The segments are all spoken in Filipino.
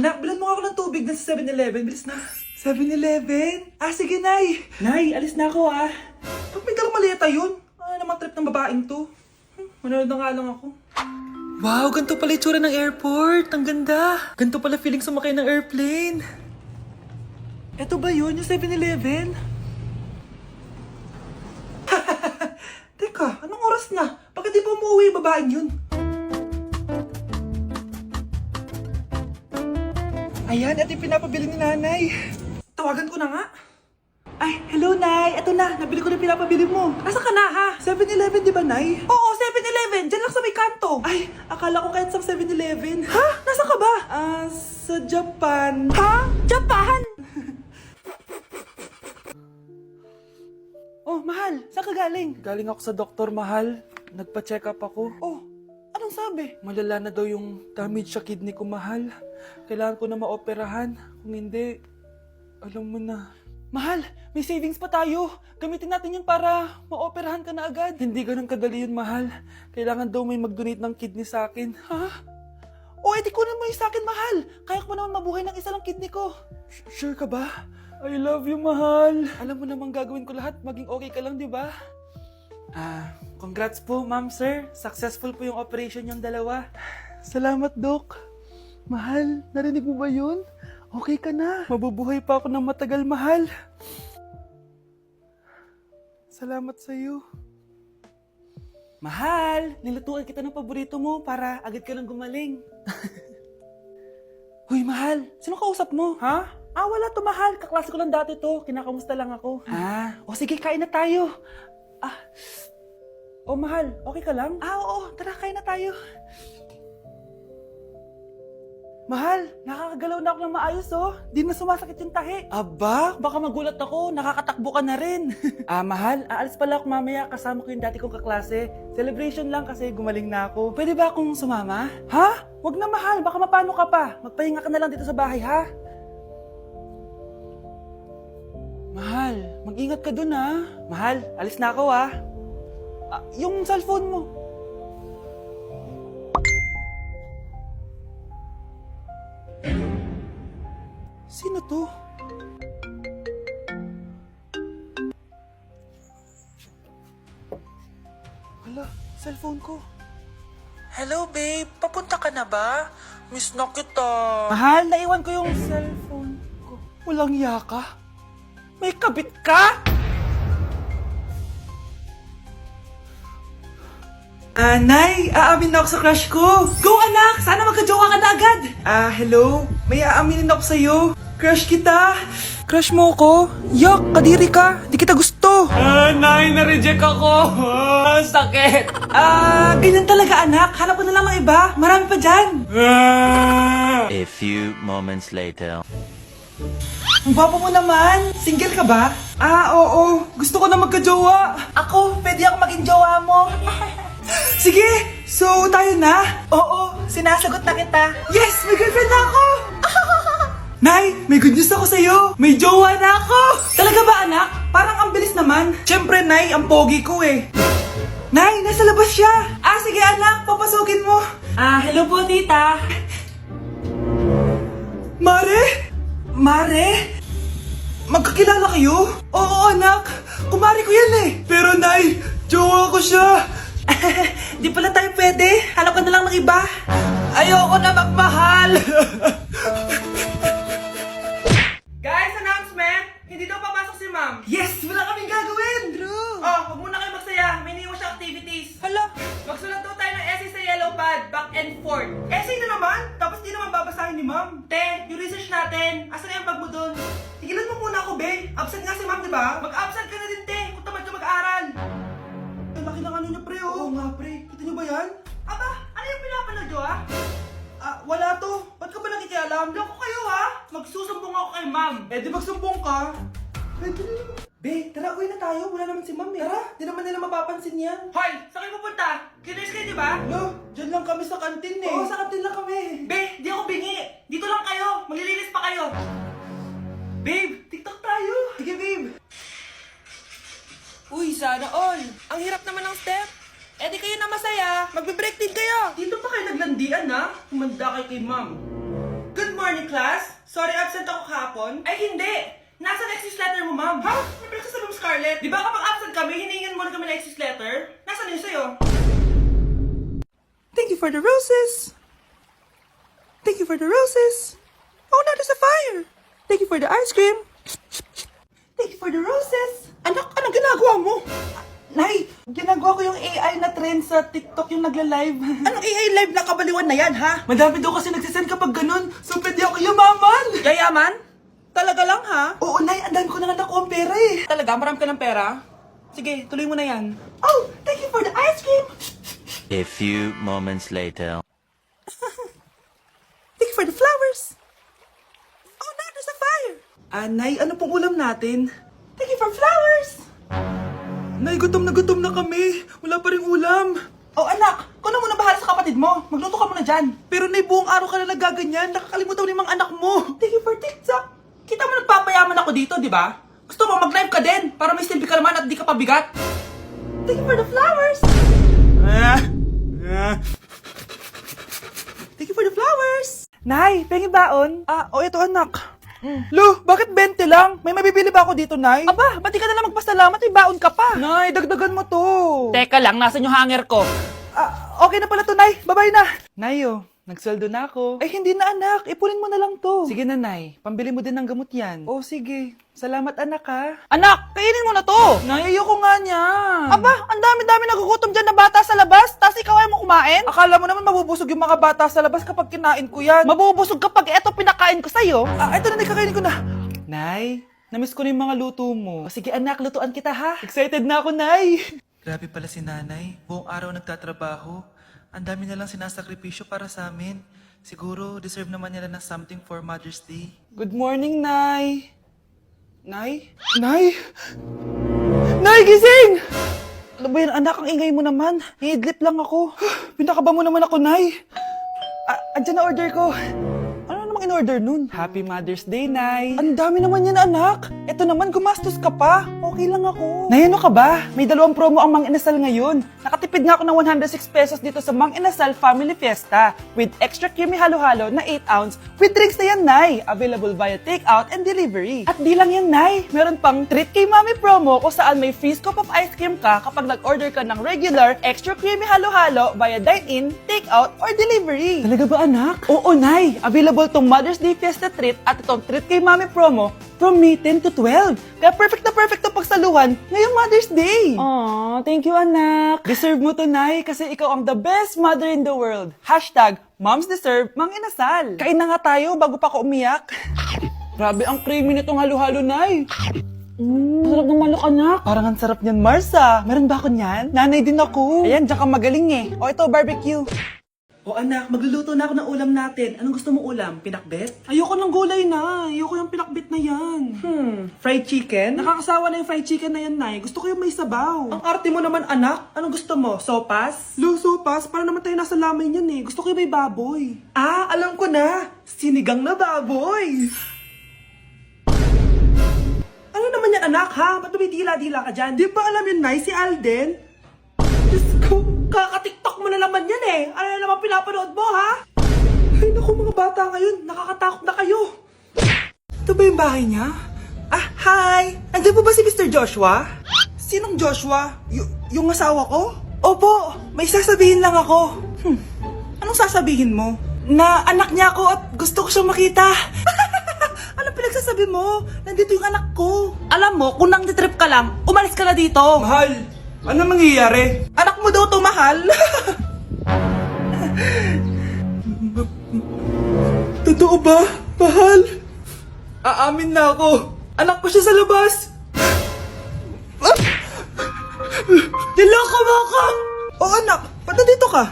Anak, bilan mo ako ng tubig na sa 7-Eleven. Bilis na. 7-Eleven? Ah, sige, Nay. Nay, alis na ako, ah. Ba't may dalang maleta yun? Ano namang trip ng babaeng to? Manonood na nga lang ako. Wow, ganito pala itsura ng airport. Ang ganda. Ganito pala feeling sumakay ng airplane. Eto ba yun, yung 7-Eleven? Teka, anong oras na? Bakit di pa umuwi yung babaeng yun? Ayan, ito yung pinapabili ni Nanay. Tawagan ko na nga. Ay, hello, Nay. Eto na, nabili ko na yung pinapabili mo. Nasa ka na, ha? 7-Eleven, di ba, Nay? Oo, 7-Eleven. Diyan lang sa may kanto. Ay, akala ko kahit sa 7-Eleven. Ha? Nasa ka ba? Sa Japan. Ha? Japan? Oh, mahal. Saan ka galing? Galing ako sa doktor, mahal. Nagpa-check up ako. Oh, anong sabi? Malala na daw yung damage sa kidney ko, mahal. Kailangan ko na maoperahan. Kung hindi, alam mo na. Mahal, may savings pa tayo. Gamitin natin yan para maoperahan ka na agad. Hindi ganun kadali yun, mahal. Kailangan daw may mag-donate ng kidney sa akin. Ha? O, edi kunin mo yung sa akin, mahal. Kaya ko pa naman mabuhay ng isa lang kidney ko. Sure ka ba? I love you, mahal. Alam mo namang gagawin ko lahat. Maging okay ka lang, di ba? Congrats po, ma'am, sir. Successful po yung operation yung dalawa. Salamat, Dok. Mahal, narinig mo ba yun? Okay ka na. Mabubuhay pa ako ng matagal, mahal. Salamat sa'yo. Mahal, nilutuan kita ng paborito mo para agad ka lang gumaling. Huy, mahal, sino kausap mo? Ha? Wala to, mahal. Kaklase ko lang dati to. Kinakamusta lang ako. O sige, kain na tayo. Mahal, okay ka lang? Oo, tara, kain na tayo. Mahal, nakakagalaw na ako ng maayos, oh. Di na sumasakit yung tahi. Aba, baka magulat ako. Nakakatakbo ka na rin. Mahal, aalis pala ako mamaya. Kasama ko yung dati kong kaklase. Celebration lang kasi gumaling na ako. Pwede ba akong sumama? Ha? Wag na, mahal. Baka mapano ka pa. Magpahinga ka na lang dito sa bahay, ha? Mahal, mag-ingat ka dun, ha? Mahal, alis na ako, ha? Yung cellphone mo. Sino to? Hala, cellphone ko. Hello, babe. Papunta ka na ba? Miss na kita. Mahal, naiwan ko yung cellphone ko. Walang yaka. May kabit ka? Nay, aamin na ako sa crush ko. Go, anak! Sana magka-jowa ka na agad. Hello? May aaminin ako sa'yo. Crush kita. Crush mo ko? Yak, kadiri ka. Di kita gusto. Nay, na-reject ako. Sakit. Ganyan talaga, anak. Hanap ko na lang ng iba. Marami pa dyan. A few moments later. Ang gwapo mo naman. Single ka ba? Oo. Gusto ko na magka-jowa. Ako, pwede ako maging jowa mo. Sige! So, tayo na? Oo, sinasagot na kita. Yes! May girlfriend na ako! Nay, may good news ako sa'yo. May jowa na ako! Talaga ba, anak? Parang ang bilis naman. Siyempre, Nay, ang pogi ko eh. Nay, nasa labas siya. Sige anak, papasukin mo. Hello po, tita. Mare? Mare? Magkakilala kayo? Oo, anak. Kumari ko yan eh. Pero, Nay, jowa ko siya. Di pala tayo pwede. Hanap ka na lang ng iba. Ayoko na magmahal. Guys, announcement! Hindi daw papasok si ma'am. Yes! Wala kaming gagawin! True! Huwag muna kayo magsaya. May iniwan siya activities. Hala! Magsulat daw tayo ng essay sa yellow pad, back and forth. Essay na naman? Tapos di naman babasahin ni ma'am. Te, yung research natin. Asan na yung bag mo dun? Tigilan mo muna ako, be. Absent nga si ma'am, di ba? Mag-absent ka na din, te. Kung tamad ka mag-aaral. Ang laki ng ano niya, pre, oh. Oo nga, pre. Kita niyo ba yan? Aba, ano yung pinapanood nyo, ha? Wala to. Ba't ka ba nakikialam? Loko kayo, ha? Magsusumbong ako kay ma'am. Di magsumbong ka. Be, tara, uwi na tayo. Wala naman si ma'am, eh. Tara, di naman nila mapapansin yan. Hoy, saan kayo pupunta? Kinis kayo, di ba? Dyan lang kami sa kantin, eh. Oo, sa kantin lang kami. Be, di ako bingi. Dito lang kayo. Maglilinis pa kayo. Babe, TikTok tayo. Sige, babe. Uy, sana all. Ang hirap naman ng step. Di kayo na masaya. Magbe-break din kayo. Dito pa kayo naglandian, ha? Kumanda kayo kay ma'am. Good morning. morning, class. Sorry, absent ako kahapon. Ay, hindi. Nasa exit letter mo, ma'am. Ha? May pinagsasabi mo, Scarlett. Di ba kapag absent kami, hiningan mo na kami ng exit letter? Nasaan yun sa'yo? Thank you for the roses. Thank you for the roses. Oh, now there's a fire. Thank you for the ice cream. Thank you for the roses. Anak, anong ginagawa mo? Nay, ginagawa ko yung AI na trend sa TikTok yung nagla-live. Anong AI live na kabaliwan na yan, ha? Madami daw kasi nagsisend kapag ganun. So, pwede ako yumaman. Yayaman? Talaga lang, ha? Oo, Nay. Ang dami ko na nga nakuha ang pera, eh. Talaga? Marami ka ng pera? Sige, tuloy mo na yan. Oh, thank you for the ice cream. A few moments later. Thank you for the flowers. Oh, now there's a fire. Nay, ano pong ulam natin? Thank you for flowers. Nay, gutom na kami. Wala pa rin ulam. Oh, anak, kung na muna bahala sa kapatid mo. Magluto ka muna dyan. Pero Nay, buong araw ka na nagaganyan. Nakakalimutan mo yung mga anak mo. Thank you for TikTok. Kita mo nagpapayaman ako dito, di ba? Gusto mo mag-live ka din para may silbi ka naman at di ka pabigat. Thank you for the flowers. Thank you for the flowers. Nay, pengi baon? Ito anak. Lo, bakit 20 lang? May mabibili ba ako dito, Nay? Aba, ba't di ka na lang magpasalamat? May baon ka pa. Nay, dagdagan mo to. Teka lang, nasan yung hanger ko? Okay na pala to, Nay. Babay na. Nayo, nagsweldo na ako. Ay, hindi na, anak. Ipunin mo na lang to. Sige na, Nay. Pambili mo din ng gamot yan. Oh, sige. Salamat, anak, ha. Anak, kainin mo na to! Nay, ayoko nga niyan. Aba, ang dami-dami nagugutom dyan na bata sa labas, tas ikaw ay mo kumain? Akala mo naman mabubusog yung mga bata sa labas kapag kinain ko yan. Mabubusog kapag eto pinakain ko sa'yo. Ito na, kakainin ko na. Nay, namiss ko na yung mga luto mo. Sige anak, lutuan kita ha. Excited na ako, Nay. Grabe pala si nanay. Buong araw nagtatrabaho. Ang dami na lang sinasakripisyo para sa amin. Siguro, deserve naman nila ng something for Mother's Day. Good morning, Nay. Nay? Nay? Nay, gising! Ano ba yan, anak? Ang ingay mo naman. Iidlip lang ako. Pinakaba mo naman ako, Nay. Andyan na order ko. Ano namang in-order nun? Happy Mother's Day, Nay. Ang dami naman yan, anak. Ito naman, gumastos ka pa. Okay lang ako. Nay, ano ka ba? May 2 promo ang Mang Inasal ngayon. Nakatipid nga ako ng 106 pesos dito sa Mang Inasal Family Fiesta with extra creamy halo-halo na 8 ounce with drinks na yan, Nay. Available via takeout and delivery. At di lang yan, Nay. Meron pang Treat kay Mami promo kung saan may free scoop of ice cream ka kapag nag-order ka ng regular extra creamy halo-halo via dine-in, takeout, or delivery. Talaga ba, anak? Oo, Nay. Available tong Mother's Day Fiesta Treat at itong Treat kay Mami promo from May 10 to 12. Kaya perfect na pagsaluhan ngayong Mother's Day. Aww, thank you, anak. Deserve mo to, Nay, kasi ikaw ang the best mother in the world. Hashtag, Moms Deserve Mang Inasal. Kain na nga tayo bago pa ako umiyak. Grabe ang creamy nitong halo-halo, Nay. Sarap ng manok, anak. Parang ang sarap niyan, Marsa. Meron ba ako niyan? Nanay din ako. Ayan, diyan ka magaling eh. O ito, barbecue. O anak, magluluto na ako ng ulam natin. Anong gusto mong ulam? Pinakbet? Ayoko ng gulay na. Ayoko yung pinakbet na yan. Fried chicken? Nakakasawa na yung fried chicken na yan, Nay. Gusto ko yung may sabaw. Ang arte mo naman, anak. Anong gusto mo? Sopas? Lo, sopas? Para naman tayo nasa lamay niyan eh. Gusto ko yung may baboy. Alam ko na. Sinigang na baboy. Ano naman yan, anak, ha? Ba't dumidila-dila ka dyan? Di ba alam yun, Nay? Si Alden? Diyos ko, kaka-tiktok mo na naman yan eh. Ano na naman pinapanood mo, ha? Ay, naku, mga bata ngayon. Nakakatakot na kayo. Ito ba yung bahay niya? Hi! Nandiyan po ba si Mr. Joshua? Sinong Joshua? Yung asawa ko? Opo, may sasabihin lang ako. Anong sasabihin mo? Na anak niya ako at gusto ko siyang makita. Anong pinagsasabi mo? Nandito yung anak ko. Alam mo, kung nang trip ka lang, umalis ka na dito. Mahal, ano mangyayari? Anak mo daw to, mahal. Totoo ba, mahal? Aamin na ako. Anak ko siya sa labas. Niloko mo ako! O anak, ba't nandito ka?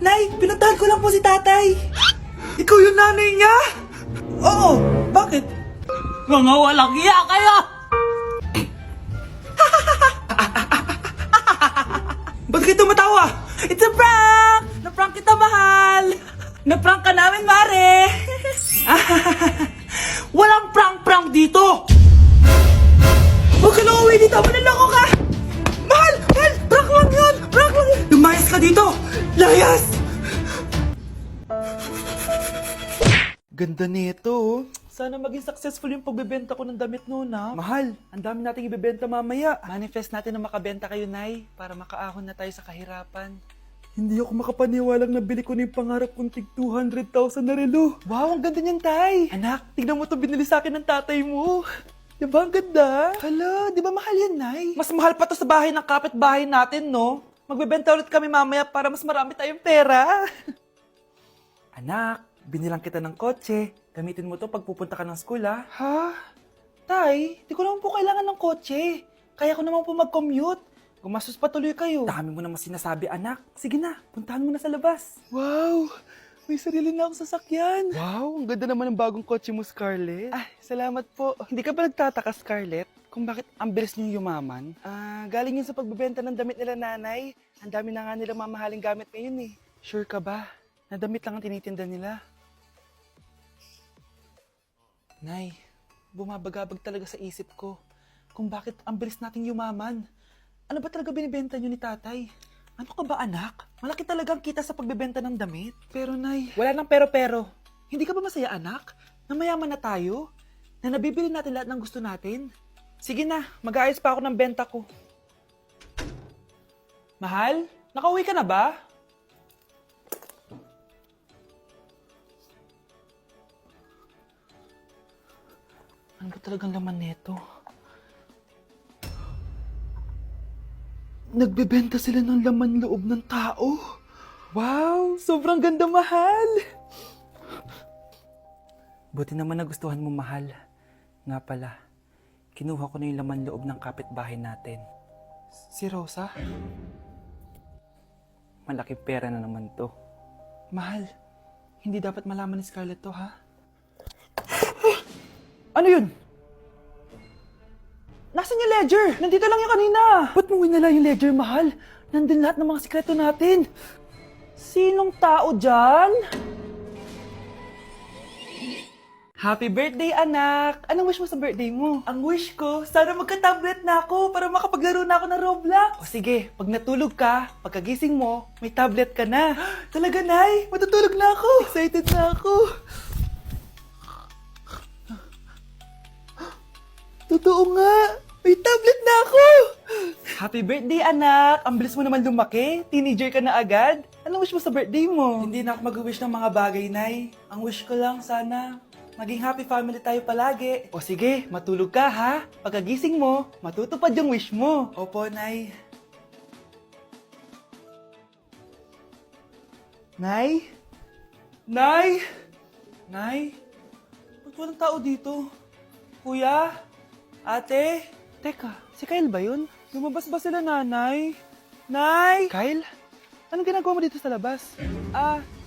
Nay, pinuntahan ko lang po si tatay. Ikaw yung nanay niya? Oo, bakit? Mga walang iya kayo! Ba't kayo tumatawa? It's a prank! Na-prank kita, mahal! Na-prank ka namin, Mare! Walang prank-prank dito! Huwag ka na uwi dito! Manaloko ka! Mahal! Mahal! Prank lang yun! Prank lang yun! Lumayas ka dito! Layas! Ganda ganda nito. Oh. Sana maging successful yung pagbebenta ko ng damit noon, ha? Mahal, ang dami nating ibebenta mamaya. Manifest natin na makabenta kayo, Nay, para makaahon na tayo sa kahirapan. Hindi ako makapaniwalang nabili ko na yung pangarap kong tig 200,000 na relo. Wow, ang ganda niyan, Tay. Anak, tignan mo itong binili sa akin ng tatay mo. Diba ang ganda? Hala, di ba mahal yan, Nay? Mas mahal pa to sa bahay ng kapitbahay natin, no? Magbebenta ulit kami mamaya para mas marami tayong pera. Anak, binilang kita ng kotse. Gamitin mo to pag pupunta ka ng school, ha? Ha? Tay, di ko naman po kailangan ng kotse. Kaya ko naman po mag-commute. Gumastos pa tuloy kayo. Dami mo naman sinasabi, anak. Sige na, puntahan mo na sa labas. Wow! May sarili na akong sasakyan. Wow, ang ganda naman ng bagong kotse mo, Scarlett. Ah, salamat po. Hindi ka ba nagtataka, Scarlett, kung bakit ang bilis niyong yumaman? Galing yun sa pagbebenta ng damit nila, nanay. Ang dami na nga nilang mamahaling gamit ngayon, eh. Sure ka ba? Na damit lang ang tinitinda nila? Nay, bumabagabag talaga sa isip ko kung bakit ang bilis nating yumaman. Ano ba talaga binibenta niyo ni tatay? Ano ka ba, anak? Malaki talaga ang kita sa pagbebenta ng damit. Pero, Nay, wala nang pero-pero. Hindi ka ba masaya, anak? Na mayaman na tayo? Na nabibili natin lahat ng gusto natin? Sige na, mag-aayos pa ako ng benta ko. Mahal, nakauwi ka na ba? Ano ba talagang laman nito? Nagbebenta sila ng laman loob ng tao. Wow, sobrang ganda, mahal. Buti naman nagustuhan mo, mahal. Nga pala, kinuha ko na yung laman loob ng kapitbahay natin. Si Rosa? Malaking pera na naman to. Mahal, hindi dapat malaman ni Scarlett to, ha? Ano yun? Nasaan yung ledger? Nandito lang yung kanina. Ba't mo winala yung ledger, mahal? Nandun lahat ng mga sikreto natin. Sinong tao dyan? Happy birthday, anak! Anong wish mo sa birthday mo? Ang wish ko, sana magka-tablet na ako para makapaglaro na ako ng Roblox. O sige, pag natulog ka, pagkagising mo, may tablet ka na. Talaga, Nay? Matutulog na ako. Excited na ako. Totoo nga! May tablet na ako! Happy birthday, anak! Ang bilis mo naman lumaki. Teenager ka na agad. Anong wish mo sa birthday mo? Hindi na ako mag-wish ng mga bagay, Nay. Ang wish ko lang, sana maging happy family tayo palagi. O sige, matulog ka, ha? Pagkagising mo, matutupad yung wish mo. Opo, Nay. Nay? Nay? Nay? Ba't walang tao dito? Kuya? Ate? Teka, si Kyle ba yun? Lumabas ba sila, nanay? Nay! Kyle? Anong ginagawa mo dito sa labas?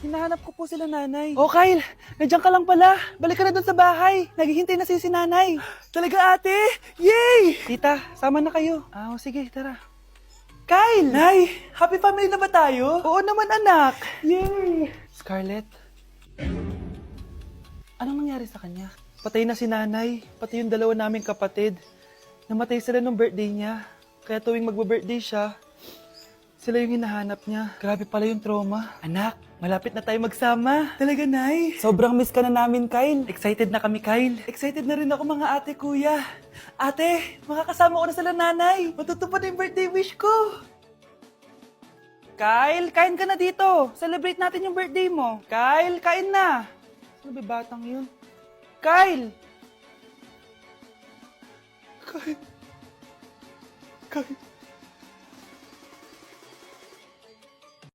Hinahanap ko po sila, nanay. Oh, Kyle! Nandiyan ka lang pala. Balik ka na dun sa bahay. Naghihintay na si nanay. Talaga, ate? Yay! Tita, sama na kayo. Sige, tara. Kyle! Nay! Happy family na ba tayo? Oo naman, anak. Yay! Scarlett? Anong nangyari sa kanya? Patay na si nanay, pati yung dalawa naming kapatid. Namatay sila nung birthday niya. Kaya tuwing magbe-birthday siya, sila yung hinahanap niya. Grabe pala yung trauma. Anak, malapit na tayo magsama. Talaga, Nay? Sobrang miss ka na namin, Kyle. Excited na kami, Kyle. Excited na rin ako, mga ate, kuya. Ate, makakasama ko na sila, nanay. Matutupad na yung birthday wish ko. Kyle, kain ka na dito. Celebrate natin yung birthday mo. Kyle, kain na. Sino ba batang yun? Kyle! Kyle! Kyle!